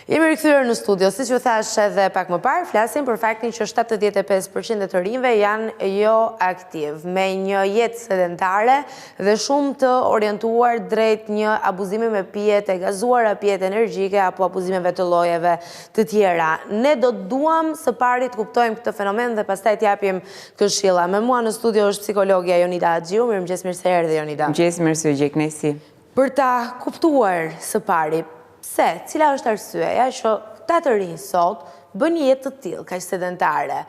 Jemi rikthyer në studio, siç ju thash edhe pak më parë, flasim për faktin që 75% e të rinjve janë jo aktiv, me një jetë sedentare dhe shumë të orientuar drejt një abuzimi me pijet e gazuara, pijet energjike apo abuzimeve të llojeve të tjera. Ne do të duam së pari të kuptojmë këtë fenomen dhe pastaj t'japim këshilla. Me mua në studio është psikologja Jonida Axhiu. Mirëmëngjes, mirë se erdhe Jonida. Mirëmëngjes, mirë gjeknesi. Për ta kuptuar së pari, cila është arsyeja që këta të rinj sot bën një jetë të tillë, kaq sedentare.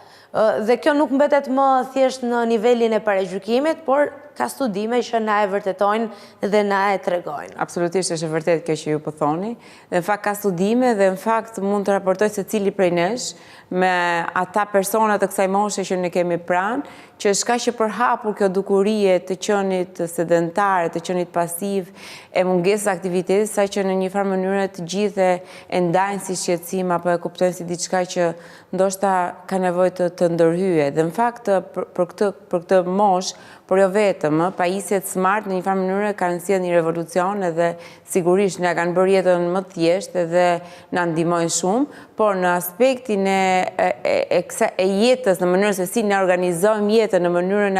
Dhe kjo nuk mbetet më thjesht në nivelin e paragjykimit, por ka studime që na e vërtetojnë dhe na e tregojnë. Absolutisht është e vërtet kjo që ju po thoni. Dhe në fakt ka studime dhe në fakt mund të raportoj se cili prej nesh me ata persona të kësaj moshe që ne kemi pranë, që është kaq e përhapur kjo dukurie të qenit sedentare, të qenit pasiv, e mungesës aktivitetit, saqë në një farë mënyrë të gjithë e ndajnë si shqetësim apo e kuptojnë si diçka që ndoshta ka nevojë të ndërhyje. Dhe në fakt për këtë moshë, por jo vetëm, pajisjet smart në një farë mënyrë kanë sjellë një revolucion edhe sigurisht na kanë bërë jetën më të thjeshtë dhe na ndihmojnë shumë, por në aspektin e jetës, në mënyrën se si ne organizojmë jetën, në mënyrën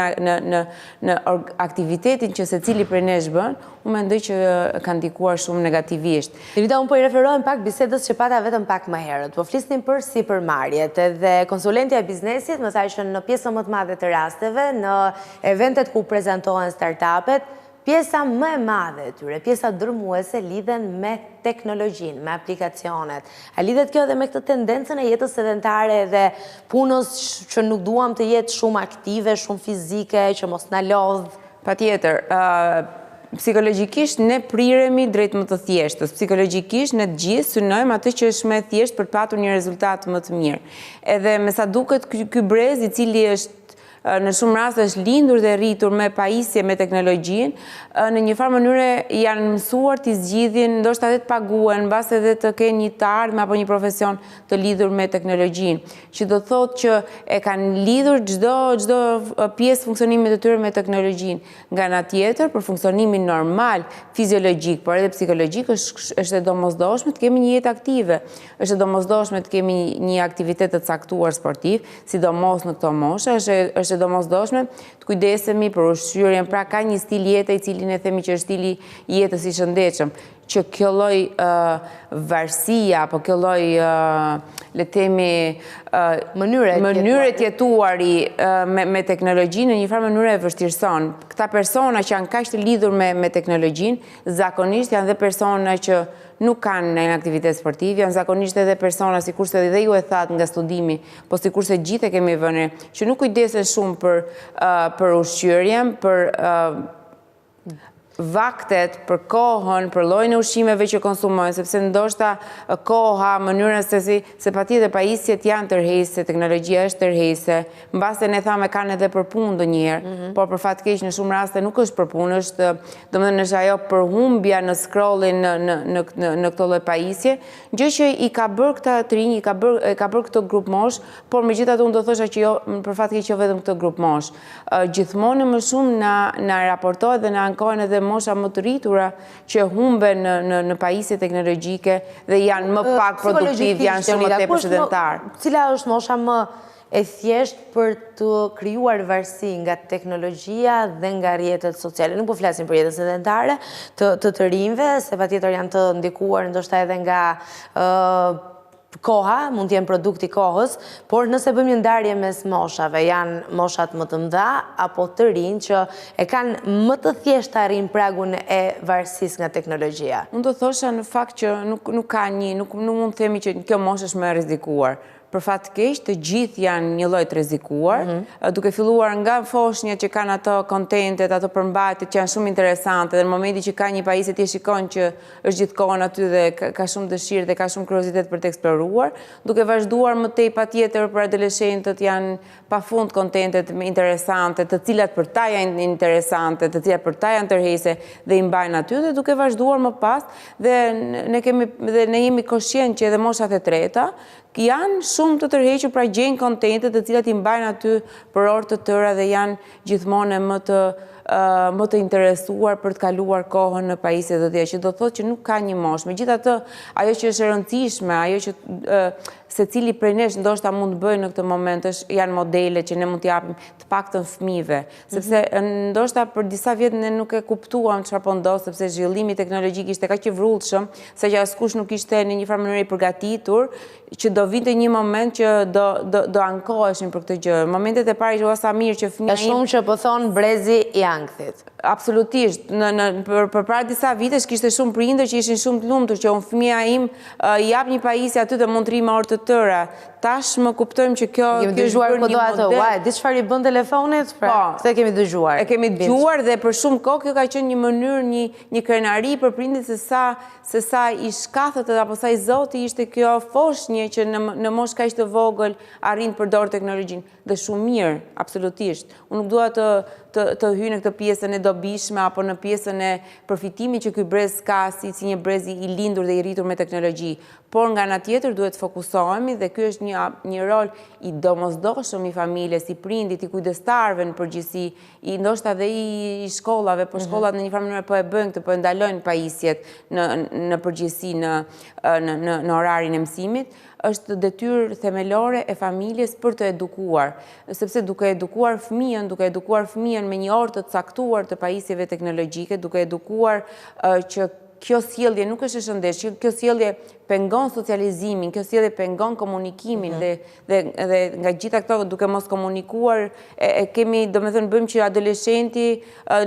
në aktivitetin që secili prej nesh bën, unë mendoj që kanë ndikuar shumë negativisht. Jonida, unë po i referohem pak bisedës që pata vetëm pak më herët. Po flisnim për sipërmarrjet edhe konsulentja e biznesit më tha që në pjesën më të madhe të rasteve, në eventet ku prezantohen startupet, pjesa më e madhe e tyre, pjesa dërmuese lidhen me teknologjinë, me aplikacionet. A lidhet kjo edhe me këtë tendencën e jetës sedentare dhe punës që nuk duam të jetë shumë aktive, shumë fizike, që mos na lodh? Patjetër, psikologjikisht ne priremi drejt më të thjeshtës. Psikologjikisht ne të gjithë synojmë atë që është më thjesht për të patur një rezultat më të mirë. Edhe me sa duket ky brez i cili është në shumë raste është lindur dhe rritur me pajisje me teknologjinë, në një farë mënyrë janë mësuar të zgjidhin, ndoshta edhe të paguhen, mbas edhe të kenë një të ardhmë apo një profesion të lidhur me teknologjinë, që do thotë që e kanë lidhur çdo pjesë funksionimit të tyre me teknologjinë. Nga ana tjetër, për funksionimin normal, fiziologjik, por edhe psikologjik, është e domosdoshme të kemi një jetë aktive. Është e domosdoshme të kemi një aktivitet të caktuar sportiv, sidomos në këto moshe, është e domosdoshme të kujdesemi për ushqyerjen, pra ka një stil jete i cili ne themi që është stili jetës i shëndetshëm, që kjo lloj varësia apo kjo lloj le të themi mënyre të jetuari me teknologjinë në një farë mënyrë e vështirëson. Këta persona që janë kaq të lidhur me teknologjinë, zakonisht janë dhe persona që nuk kanë në aktivitet sportiv, janë zakonisht edhe persona, sikurse edhe ju e thatë nga studimi, po sikurse gjithë e kemi vënë, që nuk kujdesen shumë për ushqyerjen, për vaktet, për kohën, për llojin e ushqimeve që konsumojnë, sepse ndoshta koha, mënyra se patjetër pajisjet janë tërheqëse, teknologjia është tërheqëse, mbase ne thamë kanë edhe për punë ndonjëherë, por për fat keq në shumë raste nuk është për punë, është domethënë është ajo përhumbja në scrollin në këto lloj pajisje, gjë që i ka bërë këta të rinj, ka bërë këtë grup mosh, por megjithatë unë do thosha që jo për fat keq jo vetëm këtë grup mosh. Gjithmonë më shumë na raportohet dhe na ankohen edhe mosha më të rritura që humben në pajisje teknologjike dhe janë më pak produktiv, janë shumë më tepër sedentar. Cila është mosha më e thjesht për të krijuar varësi nga teknologjia dhe nga rrjetet sociale? Nuk po flasim për jetën sedentare të rinjve, se patjetër janë të ndikuar ndoshta edhe nga koha, mund të jenë produkti kohës, por nëse bëjmë një ndarje mes moshave, janë moshat më të mëdha apo të rinj që e kanë më të thjeshtë arrin pragun e varësisë nga teknologjia? Unë do thosha në fakt që nuk mund të themi që kjo moshë është më e rrezikuar. Për fat keq, të gjithë janë një lloj të rrezikuar, duke filluar nga foshnjat që kanë ato kontentet, ato përmbajtjet që janë shumë interesante, dhe në momentin që ka një pajisje ti shikon që është gjithkohon aty dhe ka shumë dëshirë dhe ka shumë kuriozitet për të eksploruar, duke vazhduar më tej patjetër për adoleshentët janë pafund kontentet interesante, të cilat për ta janë interesante, të cilat për ta janë tërheqëse dhe i mbajnë aty, dhe duke vazhduar më pas dhe ne jemi koshient që edhe moshat e treta janë shumë të tërhequr, pra gjejnë kontentet të cilat i mbajnë aty për orë të tëra dhe janë gjithmonë më të më të interesuar për të kaluar kohën në pajisje të tjera, që do thotë që nuk ka një moshë. Megjithatë, ajo që është e rëndësishme, ajo që secili prej nesh ndoshta mund të bëjë në këtë moment janë modele që ne mund t'i japim të paktën fëmijëve, sepse ndoshta për disa vjet ne nuk e kuptuam çfarë po ndodh, sepse zhvillimi teknologjik ishte kaq i vrullshëm, sa që askush nuk ishte në një farë mënyrë i përgatitur, që do vinte një moment që do ankoheshin për këtë gjë. Momentet e parë ishte sa mirë që fëmia Ka shumë që po thonë brezi i ankthit. Absolutisht. Për para disa vitesh kishte shumë prindër që ishin shumë të lumtur që unë fëmia im i jap një pajisje aty të mund të rri me orë të tëra. Tash më kuptojmë që kjo Kemi dëgjuar një kudo ato, di çfarë i bën telefonit? Pra, këtë kemi dëgjuar. E kemi dëgjuar dhe për shumë kohë kjo ka qenë një mënyrë, një krenari për prindit se sa i shkathët apo sa i zoti ishte kjo foshnje që në moshë kaq të vogël arrin të përdor teknologjinë. Dhe shumë mirë, absolutisht. Unë nuk dua të hyj në këtë pjesën e dobishme apo në pjesën e përfitimit që ky brez ka si një brez i lindur dhe i rritur me teknologji. Por nga ana tjetër duhet të fokusohemi dhe ky është një rol i domosdoshëm i familjes, i prindit, i kujdestarëve në përgjithësi, i ndoshta dhe i shkollave, por shkollat në një farë mënyrë po e bëjnë këtë, po e ndalojnë pajisjet në përgjithësi në orarin e mësimit. Është detyrë themelore e familjes për të edukuar, sepse duke edukuar fëmijën me një orë të caktuar të pajisjeve teknologjike, duke edukuar që kjo sjellje nuk është e shëndetshme, kjo sjellje pengon socializimin, kjo sjellje pengon komunikimin dhe nga gjitha këto duke mos komunikuar kemi, domethënë bëjmë që adoleshenti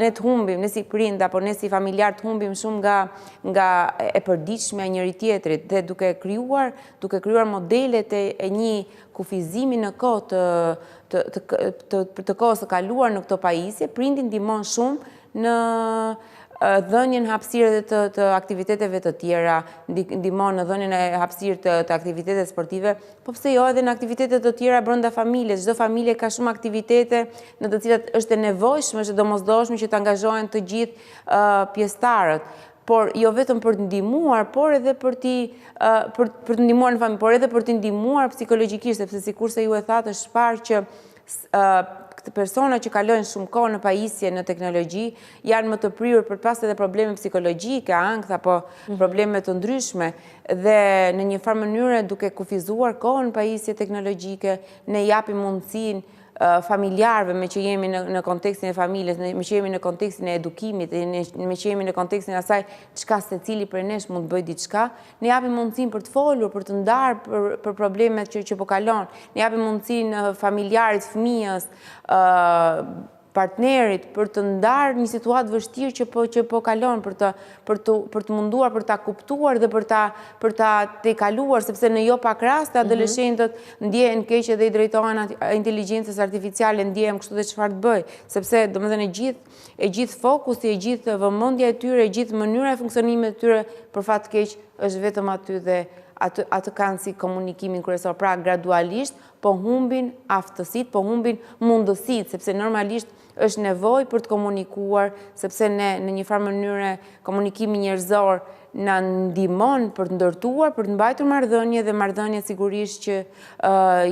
ne të humbim, ne si prind apo ne si familjar të humbim shumë nga e përditshme e njëri tjetrit dhe duke krijuar modelet e një kufizimi në kohë të kohës së kaluar në këto pajisje, prindi ndihmon shumë në dhënien hapësirë të aktiviteteve të tjera, ndihmon në dhënien e hapësirë të aktiviteteve sportive, po pse jo edhe në aktivitete të tjera brenda familjes. Çdo familje ka shumë aktivitete në të cilat është e nevojshme, është e domosdoshme që të angazhohen të gjithë pjesëtarët. Por jo vetëm për të ndihmuar, por edhe për të ndihmuar në familje, por edhe për të ndihmuar psikologjikisht, sepse sikurse ju e thatë është parë që persona që kalojnë shumë kohë në pajisje në teknologji janë më të prirur për të pasur edhe probleme psikologjike, ankth apo probleme të ndryshme dhe në një farë mënyrë duke kufizuar kohën në pajisje teknologjike ne japim mundësinë familjarëve me që jemi në kontekstin e familjes, me që jemi në kontekstin e edukimit, me që jemi në kontekstin e asaj çka secili prej nesh mund të bëjë diçka, ne japim mundësinë për të folur, për të ndarë për problemet që po kalon, ne japim mundësinë familjarit, fëmijës, partnerit për të ndarë një situatë vështirë që po kalon, për të munduar, për ta kuptuar dhe për ta tejkaluar, sepse në jo pak raste adoleshentët ndjehen keq dhe i drejtohen inteligjencës artificiale, ndjehen kështu dhe çfarë të bëj, sepse domethënë e gjithë fokusi, e gjithë vëmendja e tyre, e gjithë mënyra e funksionimit të tyre për fat të keq është vetëm aty dhe atë kanë si komunikimin kryesor. Pra gradualisht po humbin aftësitë, po humbin mundësitë, sepse normalisht është nevojë për të komunikuar, sepse ne në një farë mënyrë komunikimi njerëzor na ndihmon për të ndërtuar, për të mbajtur marrëdhënie dhe marrëdhëniet sigurisht që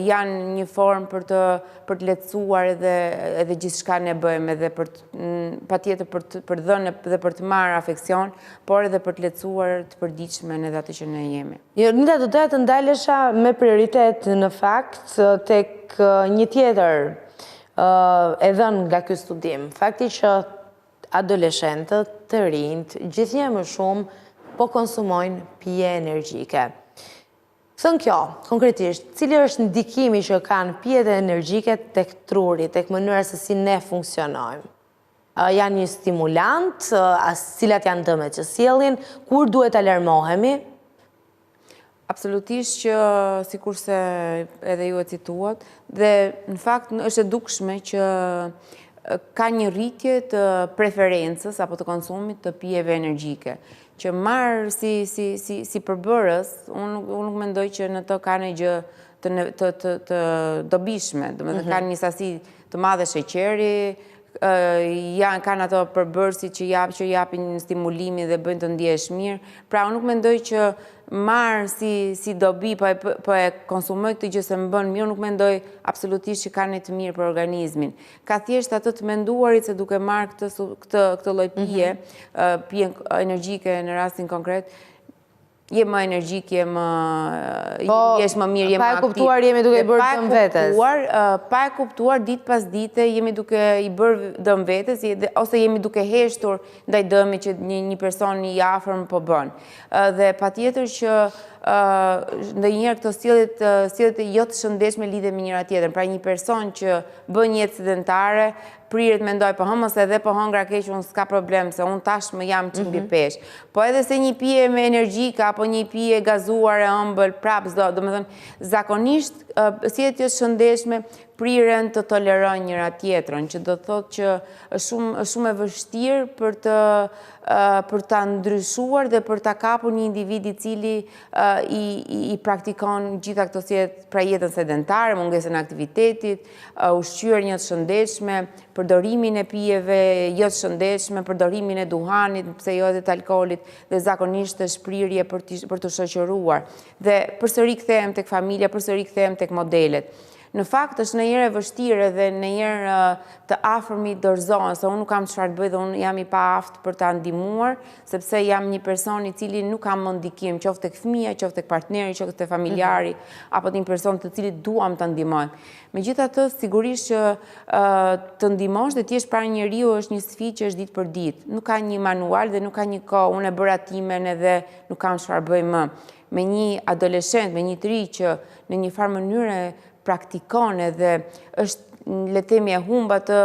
janë një formë për të lehtësuar edhe gjithçka ne bëjmë edhe patjetër për të dhënë dhe për të marrë afeksion, por edhe për të lehtësuar të përditshmen edhe atë që ne jemi. Nita, do doja të ndalesha me prioritet në fakt tek një tjetër e dhënë nga ky studim. Fakti që adoleshentët, të rinjt, gjithnjë më shumë po konsumojnë pije energjike. Thënë kjo, konkretisht, cili është ndikimi që kanë pijet energjike tek truri, tek mënyra se si ne funksionojmë? Janë një stimulant, cilat janë dëmet që sjellin, kur duhet alarmohemi? Absolutisht që sikurse edhe ju e cituat, dhe në fakt është e dukshme që ka një rritje të preferencës apo të konsumit të pijeve energjike, që marrë si përbërës, unë nuk mendoj që në to ka një gjë të dobishme, domethënë ka një sasi të madhe sheqeri, kanë ato përbërësi që japin stimulimi dhe bëjnë të ndjesh mirë. Pra, unë nuk mendoj që marë si dobi, po e konsumoj këtë gjë se më bën mirë, nuk mendoj absolutisht që ka një të mirë për organizmin. Ka thjesht atë të menduarit se duke marë këtë lloj pije, pije energjike në rastin konkret, je më energjik, je më mirë, je më aktiv. Pa e kuptuar jemi duke i bërë dëm vetes. Pa e kuptuar, ditë pas dite, jemi duke i bërë dëm vetes, ose jemi duke heshtur ndaj dëmi që një person i afërm po bën. Dhe patjetër që ndonjëherë këto sjelljet jo të shëndetshme lidhen me njëra tjetrën. Pra një person që bën jetë sedentare, priret mendoj po mos edhe po hëngra keq, unë s'ka problem se unë tashmë jam çmbi pesh. Po edhe se një pije me energjika apo një pije gazuar e ëmbël prapë domethënë zakonisht sjelljet jo të shëndetshme priren të tolerojnë njëra tjetrën, që do të thotë që është shumë e vështirë për ta ndryshuar dhe për ta kapur një individ i cili i praktikon gjitha këto sjellje, pra jetën sedentare, mungesën e aktivitetit, ushqyerjen jo të shëndetshme, përdorimin e pijeve jo të shëndetshme, përdorimin e duhanit, pse jo edhe të alkoolit, dhe zakonisht është prirje për të shoqëruar. Dhe përsëri kthehem tek familja, përsëri kthehem tek modelet. Në fakt është ndonjëherë e vështirë dhe ndonjëherë të afërmit dorëzohen, se unë nuk kam çfarë të bëj dhe unë jam i paaftë për ta ndihmuar, sepse jam një person i cili nuk kam më ndikim, qoftë tek fëmia, qoftë tek partneri, qoftë tek familjari, apo një person të cilit duam ta ndihmoj. Megjithatë, sigurisht që të ndihmosh dhe ti je para njeriu është një sfidë që është ditë për ditë. Nuk ka një manual dhe nuk ka një kohë, unë e bëra timen edhe nuk kam çfarë bëj më. Me një adoleshent, me një të ri që në një farë mënyre praktikon edhe është le të themi e humb atë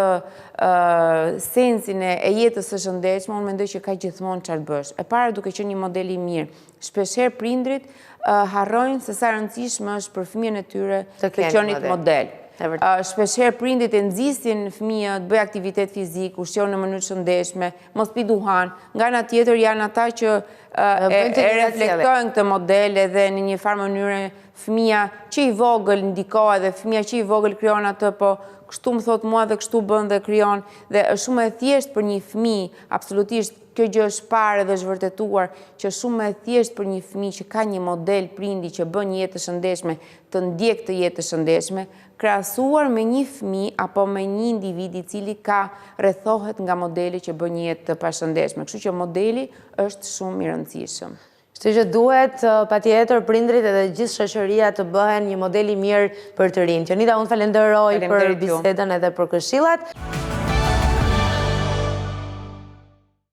sensin e jetës së shëndetshme, unë mendoj që ka gjithmonë çfarë bësh. E para duke qenë një model i mirë. Shpeshherë prindrit harrojnë se sa rëndësishme është për fëmijën e tyre të qenit model. Shpeshherë prindrit e nxisin fëmijët, bëj aktivitet fizik, ushqejon në mënyrë të shëndetshme, mos pi duhan. Nga ana tjetër janë ata që e reflektojnë këtë model edhe në një farë mënyre fëmia që i vogël ndikohet dhe fëmia që i vogël krijon atë, po kështu më thot mua dhe kështu bën dhe krijon, dhe është shumë e thjeshtë për një fëmijë, absolutisht kjo gjë është parë dhe është vërtetuar që është shumë e thjeshtë për një fëmijë që ka një model prindi që bën një jetë të shëndetshme, të ndjek të jetë të shëndetshme, krahasuar me një fëmijë apo me një individ i cili rrethohet nga modeli që bën një jetë të pashëndetshme. Kështu që modeli është shumë i rëndësishëm. Kështu që duhet patjetër prindrit edhe gjithë shoqëria të bëhen një model i mirë për të rinj. Jonida, unë falenderoj për bisedën edhe për këshillat.